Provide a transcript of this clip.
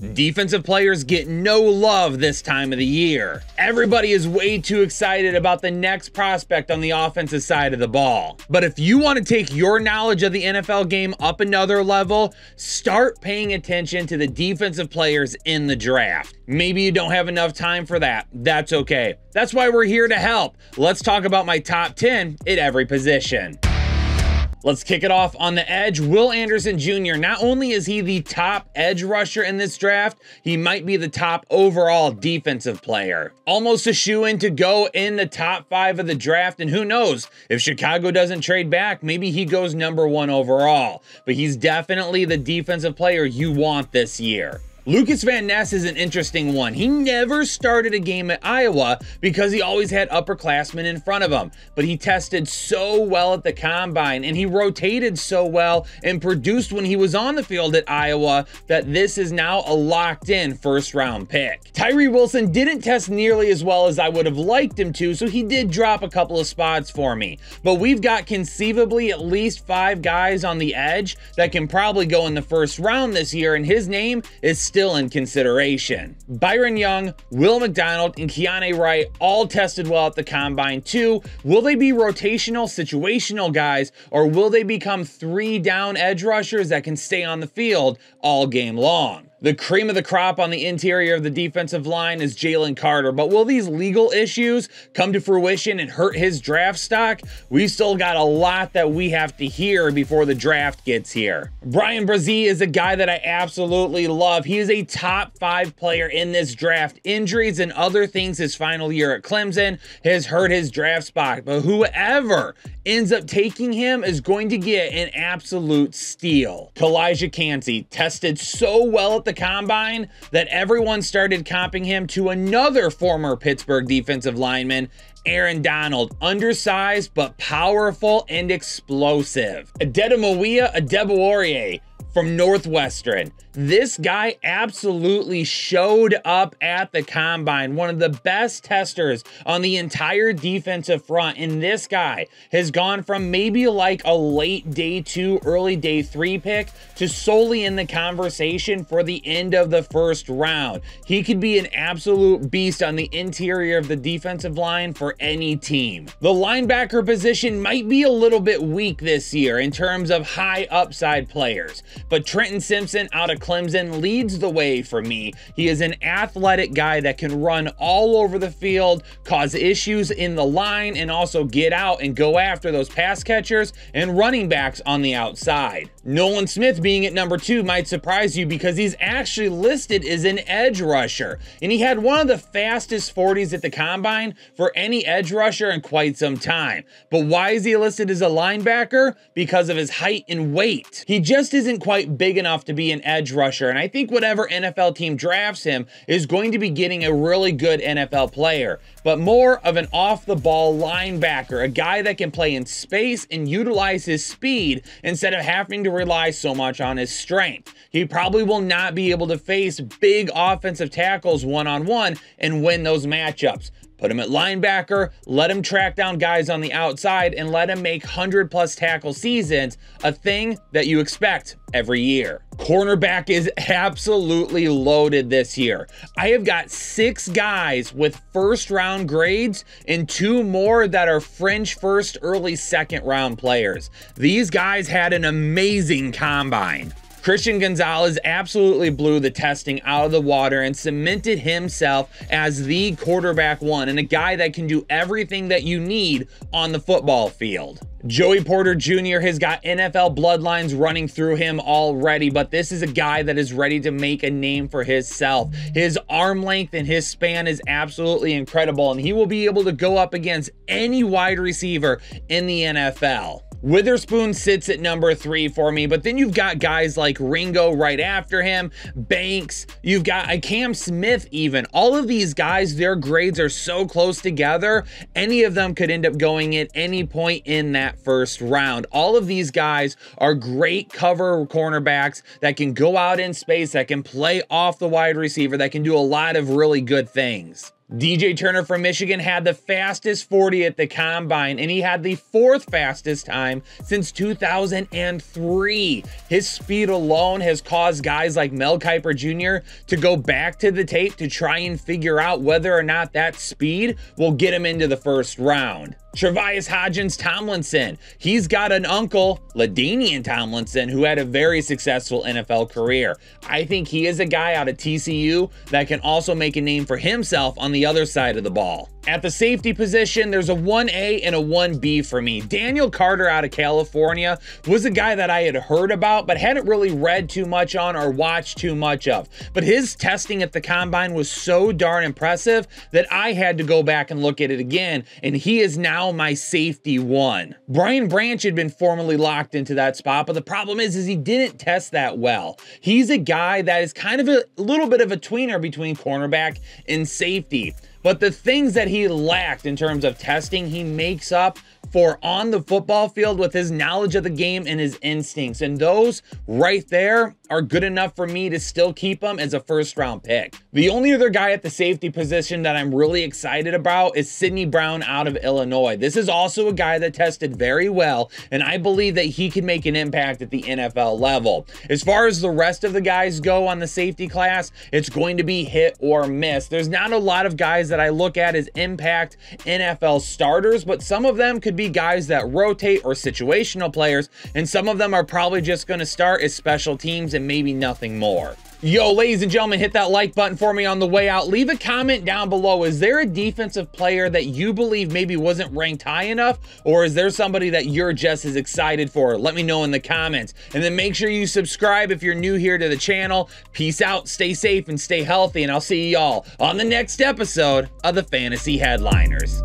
Defensive players get no love this time of the year. Everybody is way too excited about the next prospect on the offensive side of the ball. But if you want to take your knowledge of the NFL game up another level, start paying attention to the defensive players in the draft. Maybe you don't have enough time for that. That's okay. That's why we're here to help. Let's talk about my top 10 at every position. Let's kick it off on the edge. Will Anderson Jr. Not only is he the top edge rusher in this draft, he might be the top overall defensive player. Almost a shoo-in to go in the top 5 of the draft, and who knows, if Chicago doesn't trade back, maybe he goes number 1 overall. But he's definitely the defensive player you want this year. Lucas Van Ness is an interesting one. He never started a game at Iowa because he always had upperclassmen in front of him, but he tested so well at the combine and he rotated so well and produced when he was on the field at Iowa that this is now a locked-in first-round pick. Tyree Wilson didn't test nearly as well as I would have liked him to, so he did drop a couple of spots for me, but we've got conceivably at least 5 guys on the edge that can probably go in the first round this year, and his name is still in consideration. Byron Young, Will McDonald, and Keanu Wright all tested well at the combine too. Will they be rotational, situational guys, or will they become 3-down edge rushers that can stay on the field all game long? The cream of the crop on the interior of the defensive line is Jalen Carter, but will these legal issues come to fruition and hurt his draft stock? We've still got a lot that we have to hear before the draft gets here. Brian Brzee is a guy that I absolutely love. He is a top 5 player in this draft. Injuries and other things his final year at Clemson has hurt his draft spot, but whoever ends up taking him is going to get an absolute steal. Kalijah Kancey tested so well at the combine that everyone started comping him to another former Pittsburgh defensive lineman, Aaron Donald. Undersized but powerful and explosive. Adetomiwa Adebawore from Northwestern. This guy absolutely showed up at the combine, one of the best testers on the entire defensive front, and this guy has gone from maybe like a late day 2, early day 3 pick to solely in the conversation for the end of the first round. He could be an absolute beast on the interior of the defensive line for any team. The linebacker position might be a little bit weak this year in terms of high upside players, but Trenton Simpson out of Clemson leads the way for me. He is an athletic guy that can run all over the field, cause issues in the line, and also get out and go after those pass catchers and running backs on the outside. Nolan Smith being at number 2 might surprise you because he's actually listed as an edge rusher, and he had one of the fastest 40s at the combine for any edge rusher in quite some time. But why is he listed as a linebacker? Because of his height and weight. He just isn't quite big enough to be an edge rusher, and I think whatever NFL team drafts him is going to be getting a really good NFL player, but more of an off-the-ball linebacker, a guy that can play in space and utilize his speed instead of having to rely so much on his strength. He probably will not be able to face big offensive tackles one-on-one and win those matchups. Put him at linebacker, let him track down guys on the outside, and let him make 100+ tackle seasons, a thing that you expect every year. Cornerback is absolutely loaded this year. I have got 6 guys with first-round grades and 2 more that are fringe first, early second-round players. These guys had an amazing combine. Christian Gonzalez absolutely blew the testing out of the water and cemented himself as the quarterback 1 and a guy that can do everything that you need on the football field. Joey Porter Jr. has got NFL bloodlines running through him already, but this is a guy that is ready to make a name for himself. His arm length and his span is absolutely incredible, and he will be able to go up against any wide receiver in the NFL. Witherspoon sits at number 3 for me, but then you've got guys like Ringo right after him, Banks, you've got a Cam Smith even. All of these guys, their grades are so close together, any of them could end up going at any point in that first round. All of these guys are great cover cornerbacks that can go out in space, that can play off the wide receiver, that can do a lot of really good things. DJ Turner from Michigan had the fastest 40 at the combine, and he had the 4th fastest time since 2003. His speed alone has caused guys like Mel Kiper Jr. to go back to the tape to try and figure out whether or not that speed will get him into the first round. Tre'Vius Hodgins Tomlinson, he's got an uncle, LaDainian Tomlinson, who had a very successful NFL career. I think he is a guy out of TCU that can also make a name for himself on the other side of the ball. At the safety position, there's a 1A and a 1B for me. Daniel Carter out of California was a guy that I had heard about, but hadn't really read too much on or watched too much of. But his testing at the combine was so darn impressive that I had to go back and look at it again, and he is now my safety 1. Brian Branch had been formally locked into that spot, but the problem is he didn't test that well. He's a guy that is kind of a little bit of a tweener between cornerback and safety. But the things that he lacked in terms of testing, he makes up for on the football field with his knowledge of the game and his instincts. And those right there are good enough for me to still keep him as a first-round pick. The only other guy at the safety position that I'm really excited about is Sidney Brown out of Illinois. This is also a guy that tested very well, and I believe that he can make an impact at the NFL level. As far as the rest of the guys go on the safety class, it's going to be hit or miss. There's not a lot of guys that I look at as impact NFL starters, but some of them could be guys that rotate or situational players, and some of them are probably just going to start as special teams and maybe nothing more. Yo, ladies and gentlemen, hit that like button for me on the way out. Leave a comment down below. Is there a defensive player that you believe maybe wasn't ranked high enough, or is there somebody that you're just as excited for? Let me know in the comments. And then make sure you subscribe if you're new here to the channel. Peace out, stay safe, and stay healthy, and I'll see y'all on the next episode of the Fantasy Headliners.